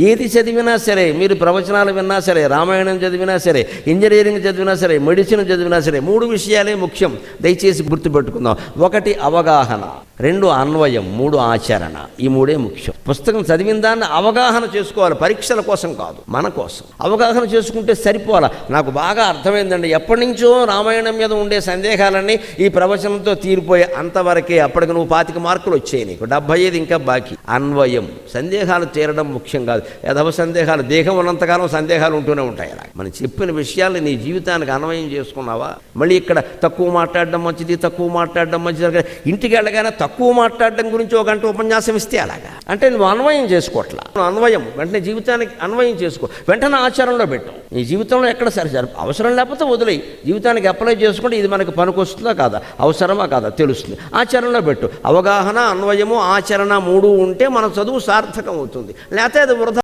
ఏది చదివినా సరే, మీరు ప్రవచనాలు విన్నా సరే, రామాయణం చదివినా సరే, ఇంజనీరింగ్ చదివినా సరే, మెడిసిన్ చదివినా సరే, 3 విషయాలే ముఖ్యం. దయచేసి గుర్తుపెట్టుకుందాం. 1 అవగాహన, 2 అన్వయం, 3 ఆచరణ. ఈ 3 ముఖ్యం. పుస్తకం చదివిన దాన్ని అవగాహన చేసుకోవాలి, పరీక్షల కోసం కాదు, మన కోసం. అవగాహన చేసుకుంటే సరిపోలా. నాకు బాగా అర్థమైందండి, ఎప్పటి నుంచో రామాయణం మీద ఉండే సందేహాలన్నీ ఈ ప్రవచనంతో తీరిపోయే అంతవరకే. అప్పటికి నువ్వు 25 మార్కులు వచ్చాయి, నీకు 75 ఇంకా బాకీ. అన్వయం, సందేహాలు తీరడం ముఖ్యం కాదు. యథవ సందేహాలు, దేహం ఉన్నంతకాలం సందేహాలు ఉంటూనే ఉంటాయి. అలా మనం చెప్పిన విషయాలు నీ జీవితానికి అన్వయం చేసుకున్నావా? మళ్ళీ ఇక్కడ తక్కువ మాట్లాడడం మంచిది, తక్కువ మాట్లాడడం మంచిది, ఇంటికి వెళ్ళగానే తక్కువ మాట్లాడడం గురించి 1 గంట ఉపన్యాసం ఇస్తే అలాగా అంటే నువ్వు అన్వయం చేసుకోవట్లా. అన్వయం వెంటనే జీవితానికి అన్వయం చేసుకో, వెంటనే ఆచరణలో పెట్టాం. నీ జీవితంలో ఎక్కడ సరే అవసరం లేకపోతే వదిలేయి, జీవితానికి అప్లై చేసుకుంటే ఇది మనకు పనికొస్తుందా కాదా, అవసరమా కాదా తెలుస్తుంది. ఆచరణలో పెట్టు. అవగాహన, అన్వయము, ఆచరణ 3 ఉంటే మన చదువు సార్థకం అవుతుంది. లేకపోతే అది వృధా.